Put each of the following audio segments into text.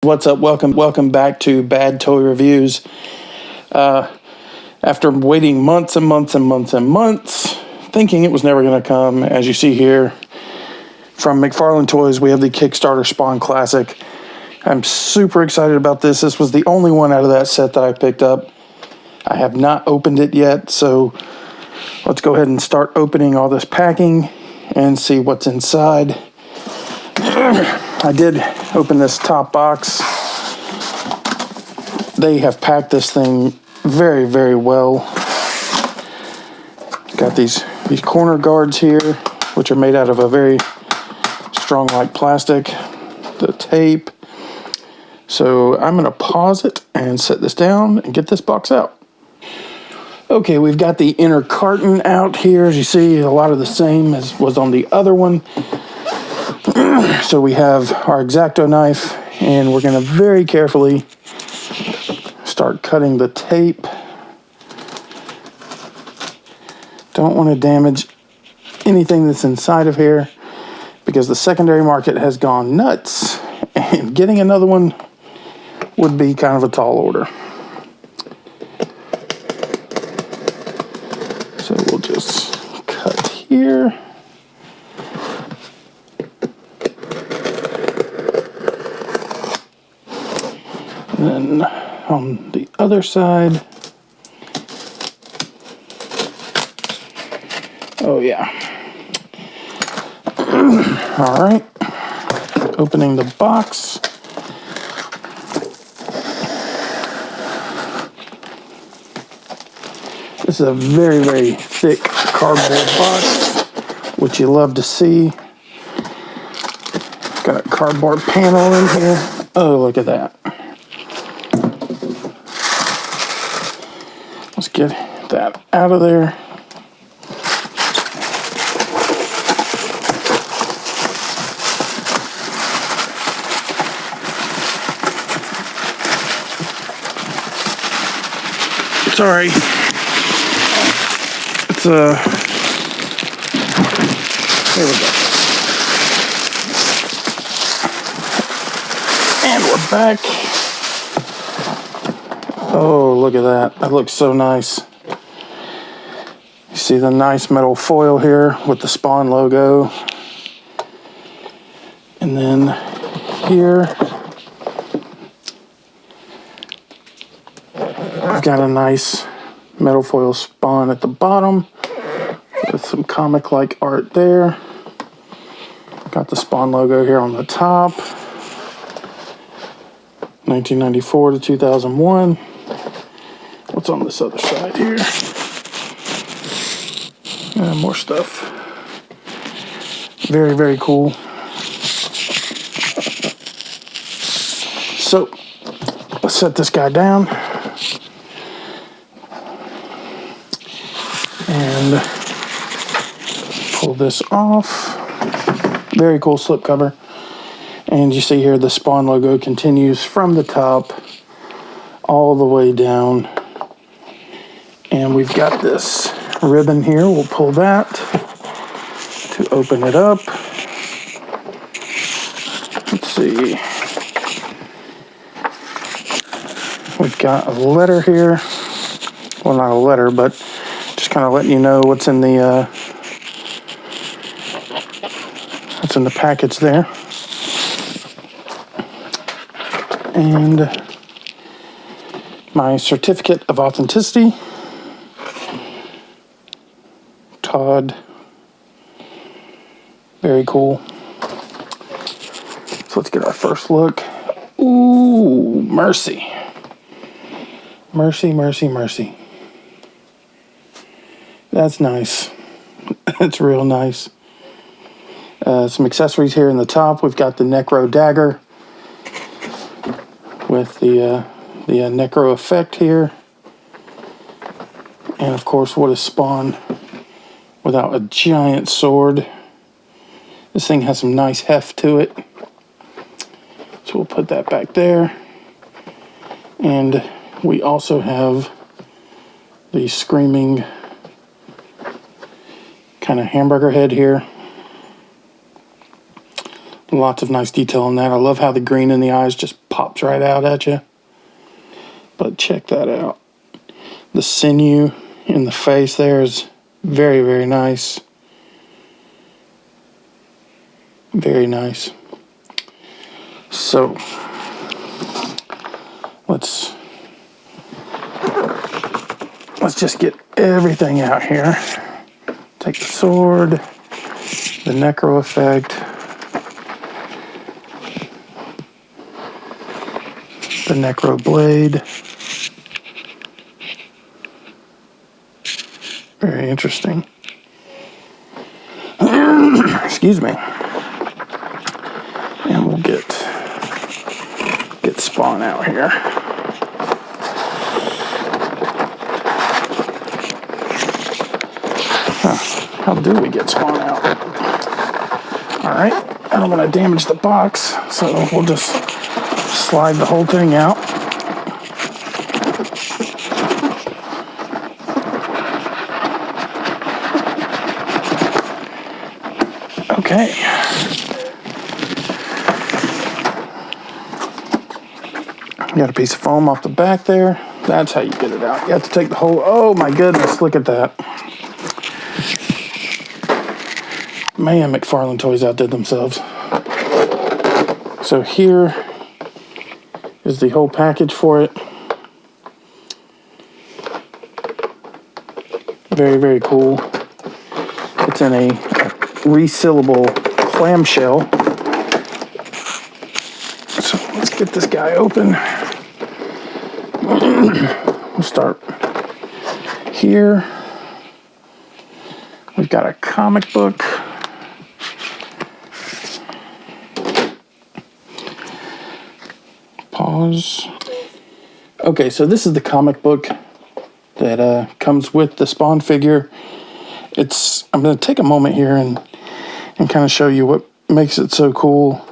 What's up? Welcome back to Bad Toy Reviews. After waiting months and months and months and months, thinking it was never going to come, as you see here, from McFarlane's Toys, we have the Kickstarter Spawn Classic. I'm super excited about this. This was the only one out of that set that I picked up. I have not opened it yet, so let's go ahead and start opening all this packing and see what's inside. I did open this top box. They have packed this thing very, very well. Got these corner guards here, which are made out of a very strong like plastic. The tape. So I'm going to pause it and set this down and get this box out. Okay, we've got the inner carton out here. As you see, a lot of the same as was on the other one. So we have our X-Acto knife, and we're going to very carefully start cutting the tape. Don't want to damage anything that's inside of here because the secondary market has gone nuts, and getting another one would be kind of a tall order. So we'll just cut here. And then on the other side, oh yeah. All right, opening the box. This is a very, very thick cardboard box, which you love to see. Got a cardboard panel in here. Oh, look at that. Let's get that out of there. Sorry. It's there we go. And we're back. Oh, look at that. That looks so nice. You see the nice metal foil here with the Spawn logo. And then here, we've got a nice metal foil Spawn at the bottom with some comic-like art there. Got the Spawn logo here on the top. 1994 to 2001. What's on this other side here? More stuff. Very, very cool. So, let's set this guy down. And pull this off. Very cool slipcover. And you see here the Spawn logo continues from the top all the way down. And we've got this ribbon here. We'll pull that to open it up. Let's see. We've got a letter here. Well, not a letter, but just kind of letting you know what's in the package there. And my certificate of authenticity. Todd. Very cool. So let's get our first look. Ooh, mercy. Mercy, mercy, mercy. That's nice. That's real nice. Some accessories here in the top. We've got the Necro dagger with the Necro effect here. And of course, what is Spawn without a giant sword? This thing has some nice heft to it. So we'll put that back there. And we also have the screaming kind of hamburger head here. Lots of nice detail in that. I love how the green in the eyes just pops right out at you. But check that out. The sinew in the face there is very, very nice. Very nice. So, let's just get everything out here. Take the sword, the necro effect, the necro blade. Very interesting. Excuse me. And we'll get Spawn out here. How do we get Spawn out? Alright, I don't want to damage the box, so we'll just slide the whole thing out. Okay. Got a piece of foam off the back there. That's how you get it out. You have to take the whole, oh my goodness, look at that. Man, McFarlane Toys outdid themselves. So here is the whole package for it. Very, very cool. It's in a resealable clamshell. So let's get this guy open. We'll start here. We've got a comic book. Pause. Okay, so this is the comic book that comes with the Spawn figure. I'm going to take a moment here and kind of show you what makes it so cool.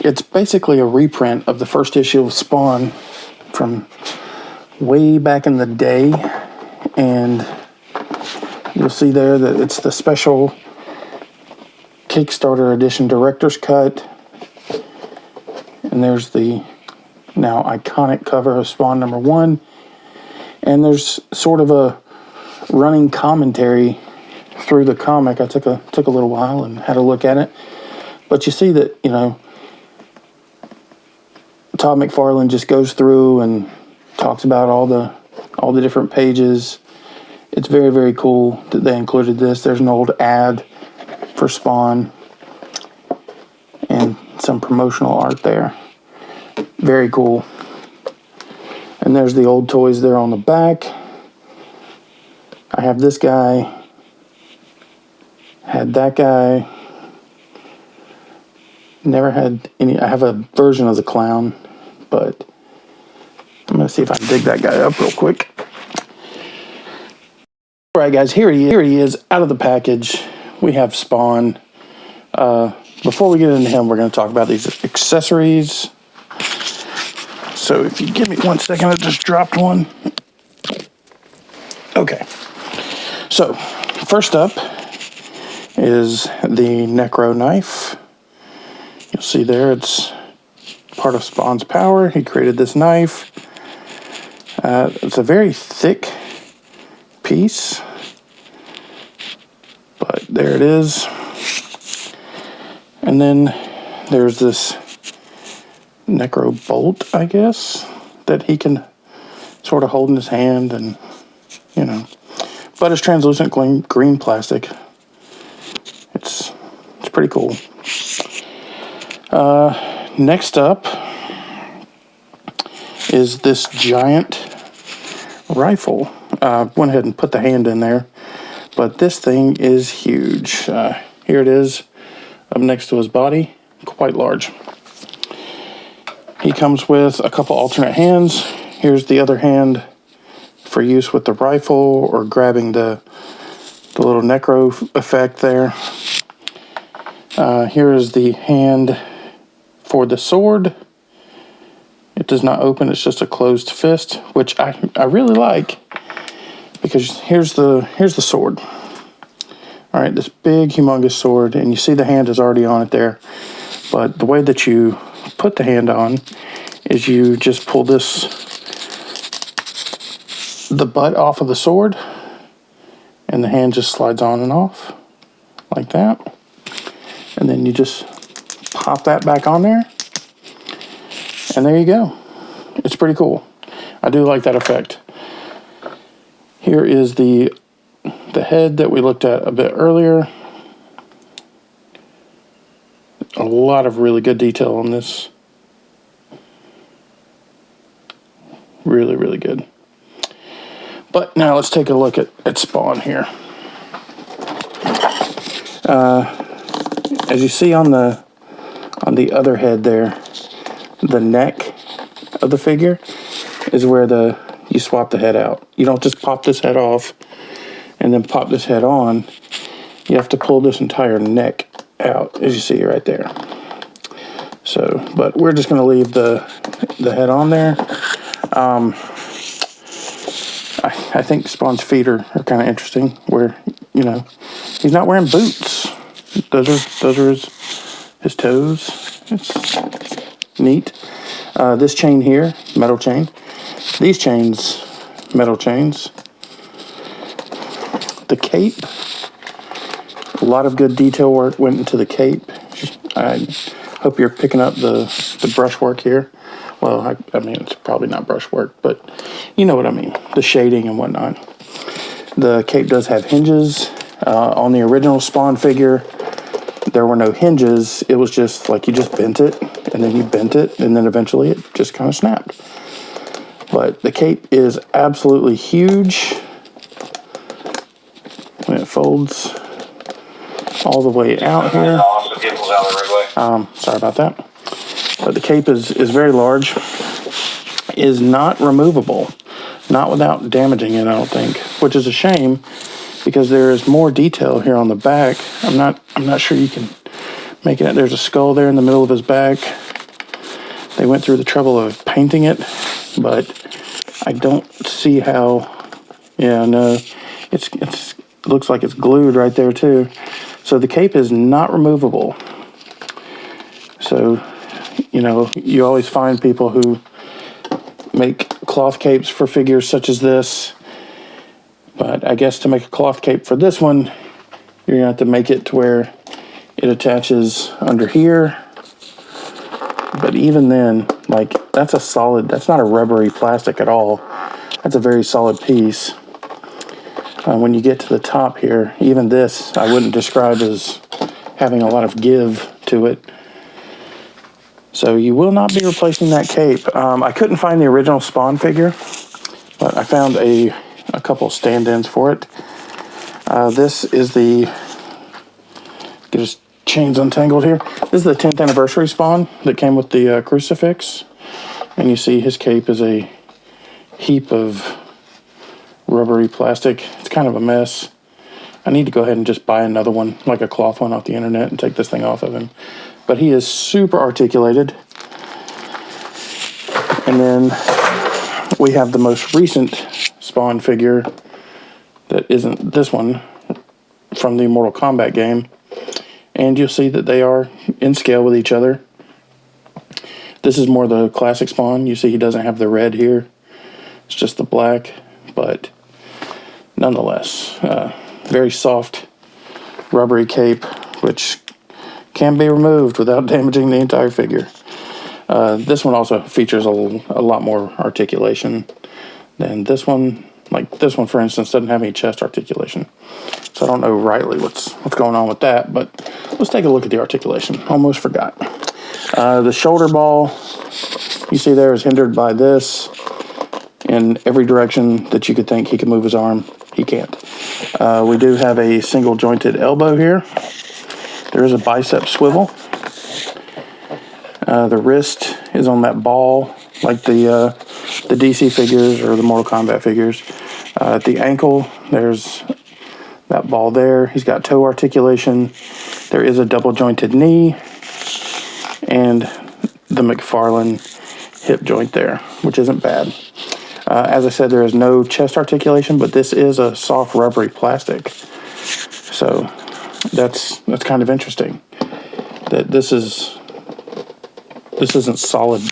It's basically a reprint of the first issue of Spawn from way back in the day, and you'll see there that it's the special Kickstarter edition director's cut, and there's the now iconic cover of Spawn #1, and there's sort of a running commentary through the comic. I took a little while and had a look at it, but you see that, you know, Todd McFarlane just goes through and talks about all the different pages. It's very, very cool that they included this. There's an old ad for Spawn and some promotional art there. Very cool. And there's the old toys there on the back. I have this guy. Had that guy. Never had any. I have a version of the clown, but I'm going to see if I can dig that guy up real quick. Alright guys, here he is out of the package. We have Spawn. Before we get into him, we're going to talk about these accessories. So if you give me 1 second, I just dropped one. Okay. So, first up is the Necro knife. You'll see there it's part of Spawn's power. He created this knife. It's a very thick piece, but there it is. And then there's this Necro bolt, I guess, that he can sort of hold in his hand, and, you know, but it's translucent green plastic. It's pretty cool. Next up is this giant rifle. Went ahead and put the hand in there, but this thing is huge. Here it is up next to his body, quite large. He comes with a couple alternate hands. Here's the other hand for use with the rifle or grabbing the little necro effect there. Here is the hand for the sword. It does not open, it's just a closed fist, which I really like, because here's the sword. All right, this big humongous sword, and you see the hand is already on it there. But the way that you put the hand on is you just pull the butt off of the sword, and the hand just slides on and off like that. And then you just pop that back on there, and there you go. It's pretty cool. I do like that effect. Here is the head that we looked at a bit earlier. A lot of really good detail on this. Really, really good. But now let's take a look at Spawn here. As you see on the other head there, the neck of the figure is where you swap the head out. You don't just pop this head off and then pop this head on. You have to pull this entire neck out, as you see right there. So, but we're just going to leave the head on there. I think Spawn's feet are kind of interesting, where, you know, he's not wearing boots. Those are his toes. It's neat. This chain here, metal chain. These chains, metal chains. The cape. A lot of good detail work went into the cape. I hope you're picking up the brushwork here. Well, I mean, it's probably not brushwork, but you know what I mean. The shading and whatnot. The cape does have hinges. On the original Spawn figure, there were no hinges. It was just like you just bent it, and then you bent it, and then eventually it just kind of snapped. But the cape is absolutely huge. When it folds all the way out here. Sorry about that. But the cape is very large. Is not removable. Not without damaging it, I don't think. Which is a shame, because there is more detail here on the back. I'm not sure you can make it out. There's a skull there in the middle of his back. They went through the trouble of painting it, but I don't see how. Yeah, no, it looks like it's glued right there too. So the cape is not removable. So, you know, you always find people who make cloth capes for figures such as this. But I guess to make a cloth cape for this one, you're going to have to make it to where it attaches under here. But even then, like, that's not a rubbery plastic at all. That's a very solid piece. When you get to the top here, even this, I wouldn't describe as having a lot of give to it. So you will not be replacing that cape. I couldn't find the original Spawn figure, but I found a couple stand-ins for it. This is get his chains untangled here. This is the 10th anniversary Spawn that came with the crucifix. And you see his cape is a heap of rubbery plastic. It's kind of a mess. I need to go ahead and just buy another one, like a cloth one off the internet, and take this thing off of him. But he is super articulated. And then we have the most recent Spawn figure that isn't this one, from the Mortal Kombat game. And you'll see that they are in scale with each other. This is more the classic Spawn. You see he doesn't have the red here. It's just the black. But nonetheless, very soft, rubbery cape, which can be removed without damaging the entire figure. This one also features a lot more articulation than this one. Like this one, for instance, doesn't have any chest articulation. So I don't know rightly what's going on with that, but let's take a look at the articulation. Almost forgot. The shoulder ball you see there is hindered by this. In every direction that you could think he could move his arm, he can't. We do have a single jointed elbow here. There is a bicep swivel. The wrist is on that ball, like the DC figures or the Mortal Kombat figures. At the ankle, there's that ball there. He's got toe articulation. There is a double jointed knee and the McFarlane hip joint there, which isn't bad. As I said, there is no chest articulation, but this is a soft rubbery plastic. So that's kind of interesting. That this is this isn't solid.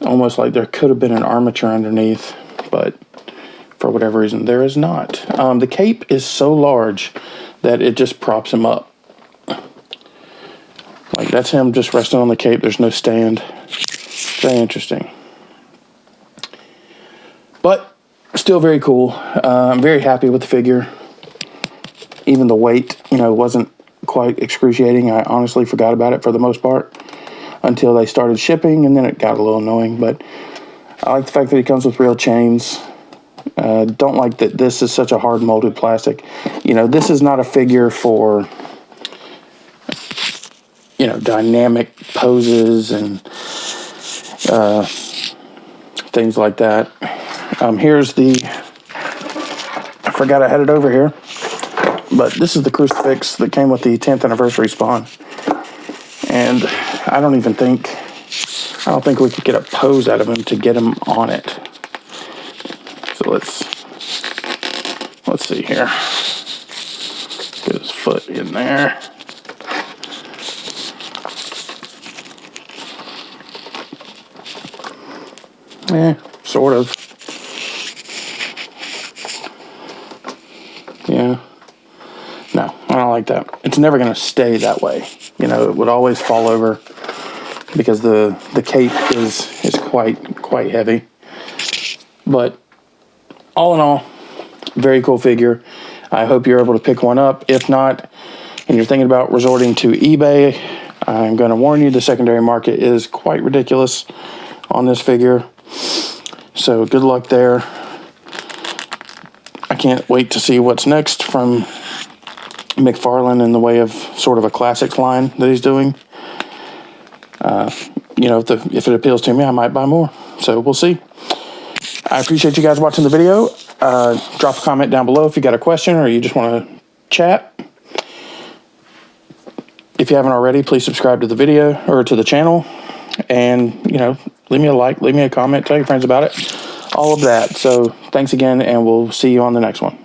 Almost like there could have been an armature underneath, but for whatever reason, there is not. The cape is so large that it just props him up. Like, that's him just resting on the cape. There's no stand. Very interesting. But still very cool. I'm very happy with the figure. Even the weight, you know, wasn't quite excruciating. I honestly forgot about it for the most part until they started shipping, and then it got a little annoying. But I like the fact that it comes with real chains. Don't like that this is such a hard molded plastic. You know, this is not a figure for, you know, dynamic poses and things like that. Here's the, I forgot I had it over here, but this is the crucifix that came with the 10th anniversary spawn. And I don't think we could get a pose out of him to get him on it. So let's see here. Get his foot in there. Sort of. Yeah. No, I don't like that. It's never going to stay that way. You know, it would always fall over because the cape is quite heavy. But all in all, very cool figure. I hope you're able to pick one up. If not, and you're thinking about resorting to eBay, I'm going to warn you, the secondary market is quite ridiculous on this figure. So good luck there. I can't wait to see what's next from McFarlane in the way of sort of a classics line that he's doing. You know, if it appeals to me, I might buy more. So we'll see. I appreciate you guys watching the video. Drop a comment down below if you got a question or you just want to chat. If you haven't already, please subscribe to the video or to the channel. And, you know, leave me a like, leave me a comment, tell your friends about it. All of that. So thanks again, and we'll see you on the next one.